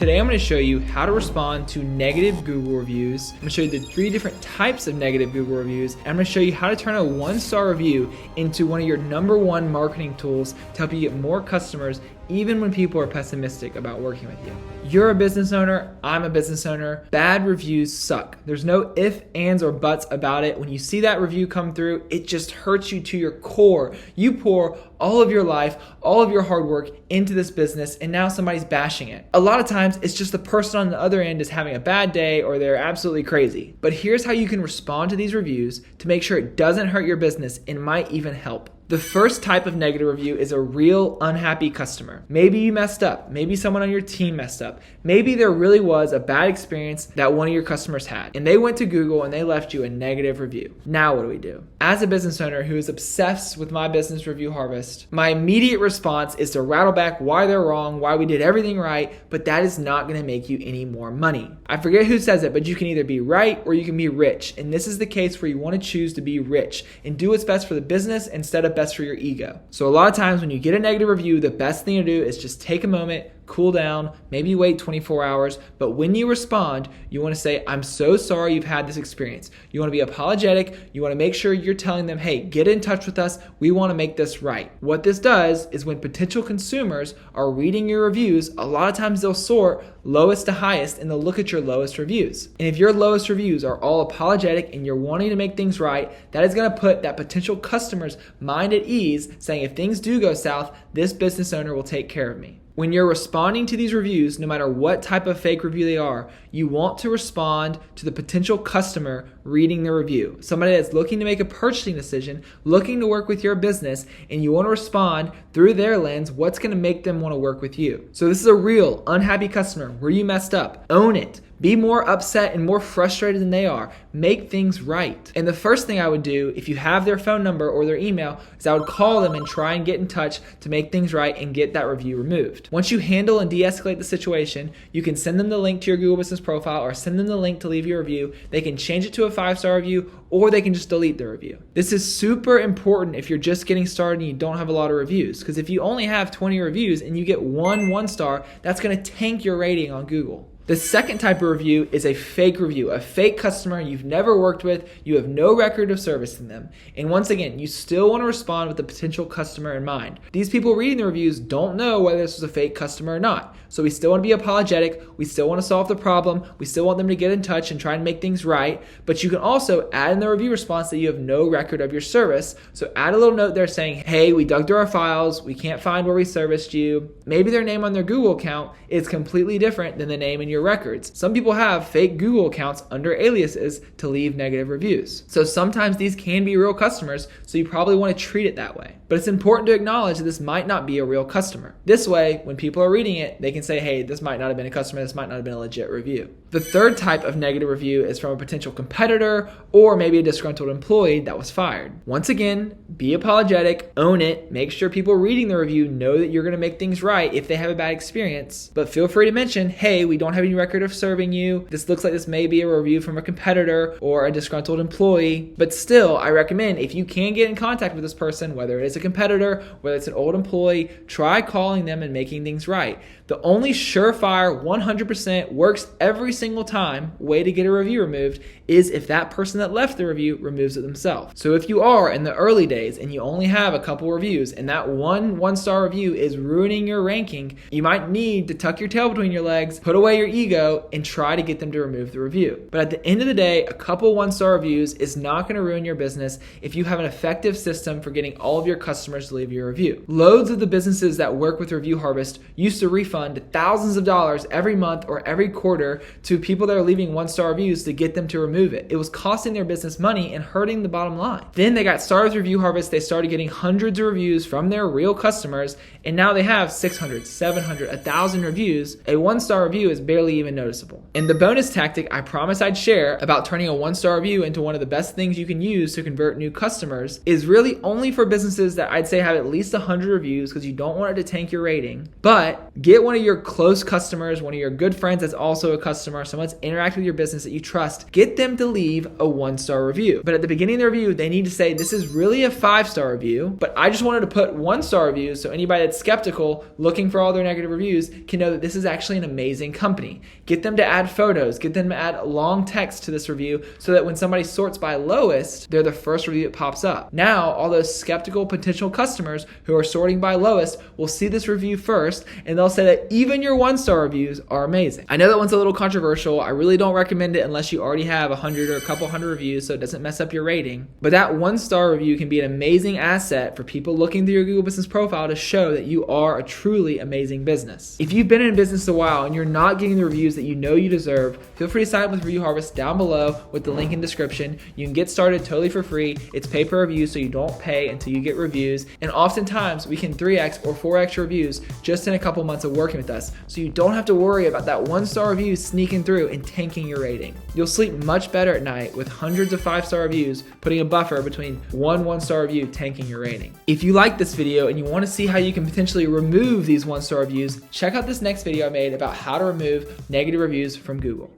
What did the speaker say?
Today I'm going to show you how to respond to negative Google reviews. I'm going to show you the 3 different types of negative Google reviews. And I'm going to show you how to turn a 1-star review into one of your #1 marketing tools to help you get more customers even when people are pessimistic about working with you. You're a business owner, I'm a business owner. Bad reviews suck. There's no ifs, ands, or buts about it. When you see that review come through, it just hurts you to your core. You pour all of your life, all of your hard work into this business, and now somebody's bashing it. A lot of times, it's just the person on the other end is having a bad day or they're absolutely crazy. But here's how you can respond to these reviews to make sure it doesn't hurt your business and might even help. The first type of negative review is a real unhappy customer. Maybe you messed up. Maybe someone on your team messed up. Maybe there really was a bad experience that one of your customers had, and they went to Google and they left you a negative review. Now what do we do? As a business owner who is obsessed with my business review harvest, my immediate response is to rattle back why they're wrong, why we did everything right, but that is not going to make you any more money. I forget who says it, but you can either be right or you can be rich. And this is the case where you want to choose to be rich and do what's best for the business instead of best for your ego. So a lot of times when you get a negative review, the best thing to do is just take a moment, cool down, maybe wait 24 hours. But when you respond, you want to say, I'm so sorry you've had this experience. You want to be apologetic. You want to make sure you're telling them, hey, get in touch with us. We want to make this right. What this does is when potential consumers are reading your reviews, a lot of times they'll sort lowest to highest and they'll look at your lowest reviews. And if your lowest reviews are all apologetic and you're wanting to make things right, that is going to put that potential customer's mind at ease, saying if things do go south, this business owner will take care of me. When you're responding to these reviews, no matter what type of fake review they are, you want to respond to the potential customer reading the review. Somebody that's looking to make a purchasing decision, looking to work with your business, and you want to respond through their lens, what's going to make them want to work with you. So this is a real unhappy customer where you messed up. Own it. Be more upset and more frustrated than they are. Make things right. And the first thing I would do if you have their phone number or their email is I would call them and try and get in touch to make things right and get that review removed. Once you handle and de-escalate the situation, you can send them the link to your Google Business profile or send them the link to leave your review. They can change it to a 5-star review or they can just delete the review. This is super important if you're just getting started and you don't have a lot of reviews, because if you only have 20 reviews and you get 1 star, that's going to tank your rating on Google. The second type of review is a fake review, a fake customer you've never worked with, you have no record of service in them. And once again, you still want to respond with the potential customer in mind. These people reading the reviews don't know whether this was a fake customer or not. So we still want to be apologetic, we still want to solve the problem, we still want them to get in touch and try and make things right, but you can also add in the review response that you have no record of your service. So add a little note there saying, hey, we dug through our files, we can't find where we serviced you. Maybe their name on their Google account is completely different than the name in your records. Some people have fake Google accounts under aliases to leave negative reviews. So sometimes these can be real customers, so you probably want to treat it that way. But it's important to acknowledge that this might not be a real customer. This way, when people are reading it, they can say, hey, this might not have been a customer, this might not have been a legit review. The third type of negative review is from a potential competitor or maybe a disgruntled employee that was fired. Once again, be apologetic, own it, make sure people reading the review know that you're going to make things right if they have a bad experience. But feel free to mention, hey, we don't have any record of serving you. This looks like this may be a review from a competitor or a disgruntled employee. But still, I recommend if you can get in contact with this person, whether it is a competitor, whether it's an old employee, try calling them and making things right. The only surefire 100% works every single time way to get a review removed is if that person that left the review removes it themselves. So if you are in the early days and you only have a couple reviews and that 1-star review is ruining your ranking, you might need to tuck your tail between your legs, put away your ego, and try to get them to remove the review. But at the end of the day, a couple 1-star reviews is not going to ruin your business if you have an effective system for getting all of your customers to leave your review. Loads of the businesses that work with Review Harvest used to refund thousands of dollars every month or every quarter to people that are leaving 1-star reviews to get them to remove it. It was costing their business money and hurting the bottom line. Then they got started with Review Harvest. They started getting hundreds of reviews from their real customers, and now they have 600, 700, 1,000 reviews. A 1-star review is barely even noticeable. And the bonus tactic I promised I'd share about turning a 1-star review into one of the best things you can use to convert new customers is really only for businesses that I'd say have at least 100 reviews because you don't want it to tank your rating. But get one of your close customers, one of your good friends that's also a customer, someone that's interacted with your business that you trust, get them to leave a 1-star review. But at the beginning of the review, they need to say, this is really a 5-star review, but I just wanted to put 1-star reviews so anybody that's skeptical looking for all their negative reviews can know that this is actually an amazing company. Get them to add photos, get them to add long text to this review so that when somebody sorts by lowest, they're the first review that pops up. Now, all those skeptical potential customers who are sorting by lowest will see this review first, and they'll say that even your 1-star reviews are amazing. I know that one's a little controversial. I really don't recommend it unless you already have 100 or a couple hundred reviews so it doesn't mess up your rating. But that 1-star review can be an amazing asset for people looking through your Google Business Profile to show that you are a truly amazing business. If you've been in business a while and you're not getting the reviews that you know you deserve, feel free to sign up with Review Harvest down below with the link in description. You can get started totally for free. It's pay per review, so you don't pay until you get reviews. And oftentimes we can 3x or 4x reviews just in a couple months of working with us. So you don't have to worry about that 1-star review sneaking through and tanking your rating. You'll sleep much better at night with hundreds of 5-star reviews, putting a buffer between one 1-star review tanking your rating. If you like this video and you want to see how you can potentially remove these 1-star reviews, check out this next video I made about how to remove negative reviews from Google.